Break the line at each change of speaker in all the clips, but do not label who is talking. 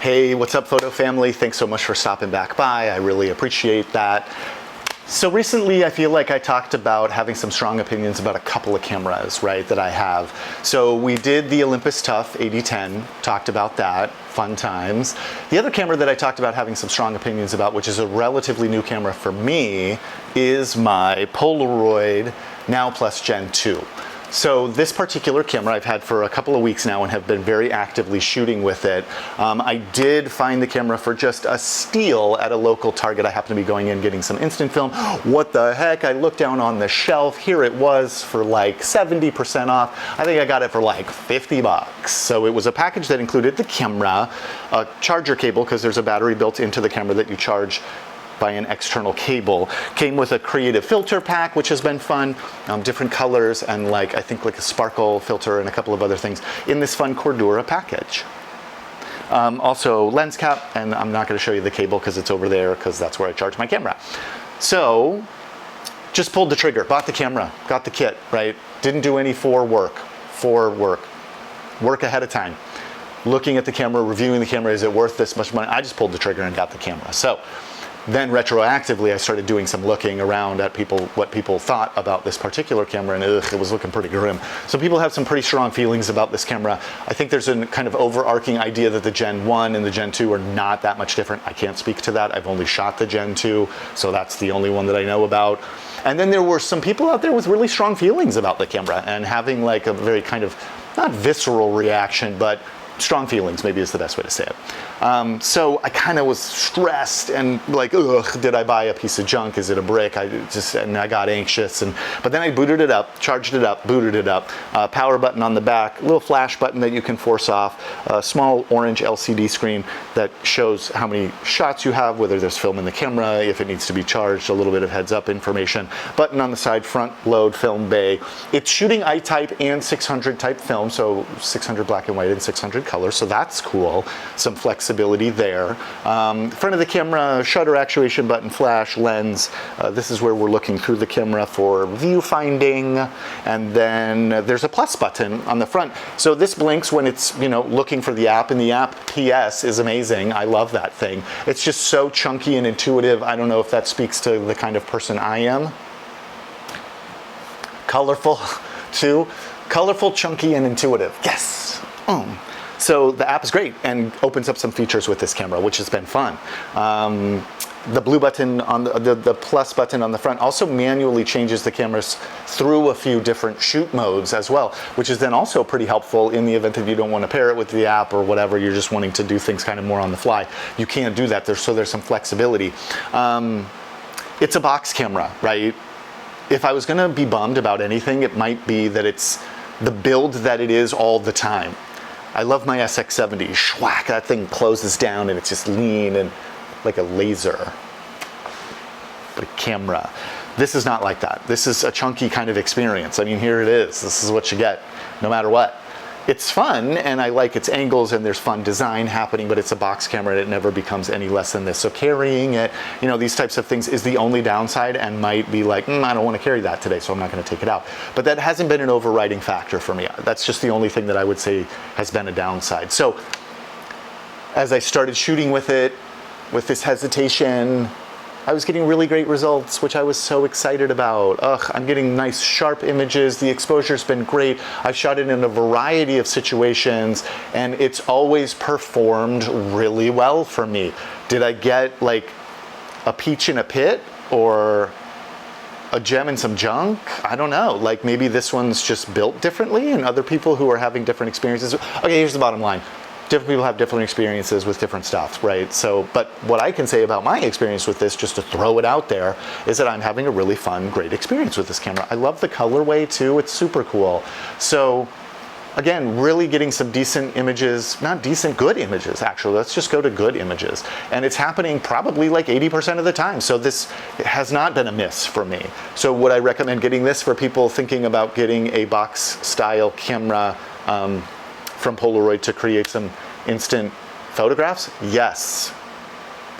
Hey, what's up, photo family? Thanks so much for stopping back by. I really appreciate that. So recently, I feel like I talked about having some strong opinions about a couple of cameras, right, that I have. So we did the Olympus Tough 8010, talked about that, fun times. The other camera that I talked about having some strong opinions about, which is a relatively new camera for me, is my Polaroid Now Gen 2. So this particular camera I've had for a couple of weeks now and have been very actively shooting with it. I did find the camera for just a steal at a local Target. I happened to be going in getting some instant film. What the heck? I looked down on the shelf. Here it was for like 70% off. I think I got it for like 50 bucks. So it was a package that included the camera, a charger cable, because there's a battery built into the camera that you charge by an external cable. Came with a creative filter pack, which has been fun, different colors, and I think like a sparkle filter and a couple of other things in this fun Cordura package. Also lens cap, and I'm not going to show you the cable because it's over there because that's where I charge my camera. So just pulled the trigger, bought the camera, got the kit, right? Didn't do any work ahead of time. Looking at the camera, reviewing the camera, is it worth this much money? I just pulled the trigger and got the camera. So then retroactively, I started doing some looking around at what people thought about this particular camera, and it was looking pretty grim. So people have some pretty strong feelings about this camera. I think there's a kind of overarching idea that the Gen 1 and the Gen 2 are not that much different. I can't speak to that. I've only shot the Gen 2, so that's the only one that I know about. And then there were some people out there with really strong feelings about the camera and having like a very kind of, not visceral reaction, but strong feelings maybe is the best way to say it. So I kind of was stressed and like, ugh, did I buy a piece of junk? Is it a brick? And I got anxious. But then I booted it up, charged it up, booted it up. Power button on the back, little flash button that you can force off, a small orange LCD screen that shows how many shots you have, whether there's film in the camera, if it needs to be charged, a little bit of heads up information. Button on the side, front load film bay. It's shooting I-type and 600 type film, so 600 black and white and 600 color, so that's cool. Some flexibility there. Front of the camera, shutter actuation button, flash, lens. This is where we're looking through the camera for viewfinding, and then there's a plus button on the front. So this blinks when it's looking for the app, and the app PS is amazing. I love that thing. It's just so chunky and intuitive. I don't know if that speaks to the kind of person I am. Colorful too. Colorful, chunky, and intuitive. Yes. So the app is great and opens up some features with this camera, which has been fun. The blue button on the plus button on the front also manually changes the cameras through a few different shoot modes as well, which is then also pretty helpful in the event that you don't want to pair it with the app or whatever, you're just wanting to do things kind of more on the fly. You can't do that, so there's some flexibility. It's a box camera, right? If I was gonna be bummed about anything, it might be that it's the build that it is all the time. I love my SX70. Schwack, that thing closes down and it's just lean and like a laser. But a camera. This is not like that. This is a chunky kind of experience. I mean, here it is. This is what you get, no matter what. It's fun, and I like its angles, and there's fun design happening, but it's a box camera, and it never becomes any less than this. So carrying it, these types of things is the only downside, and might be like, I don't want to carry that today, so I'm not going to take it out. But that hasn't been an overriding factor for me. That's just the only thing that I would say has been a downside. So as I started shooting with it, with this hesitation, I was getting really great results, which I was so excited about. I'm getting nice sharp images. The exposure's been great. I've shot it in a variety of situations, and it's always performed really well for me. Did I get like a peach in a pit or a gem in some junk? I don't know. Like maybe this one's just built differently, and other people who are having different experiences. Okay, here's the bottom line. Different people have different experiences with different stuff, right? So, but what I can say about my experience with this, just to throw it out there, is that I'm having a really fun, great experience with this camera. I love the colorway too, it's super cool. So again, really getting some decent images, not decent, good images actually. Let's just go to good images. And it's happening probably like 80% of the time. So this has not been a miss for me. So would I recommend getting this for people thinking about getting a box style camera from Polaroid to create some instant photographs? Yes,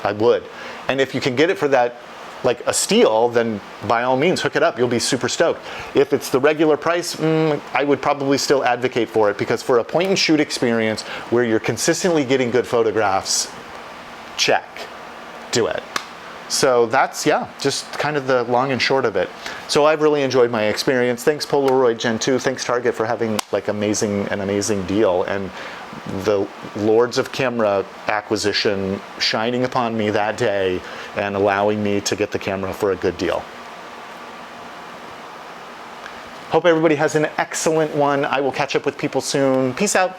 I would. And if you can get it for that like a steal, then by all means hook it up. You'll be super stoked. If it's the regular price, I would probably still advocate for it, because for a point and shoot experience where you're consistently getting good photographs, check, do it. So that's, yeah, just kind of the long and short of it. So I've really enjoyed my experience. Thanks Polaroid Gen 2, thanks Target for having like an amazing deal, and the lords of camera acquisition shining upon me that day and allowing me to get the camera for a good deal. Hope everybody has an excellent one. I will catch up with people soon. Peace out.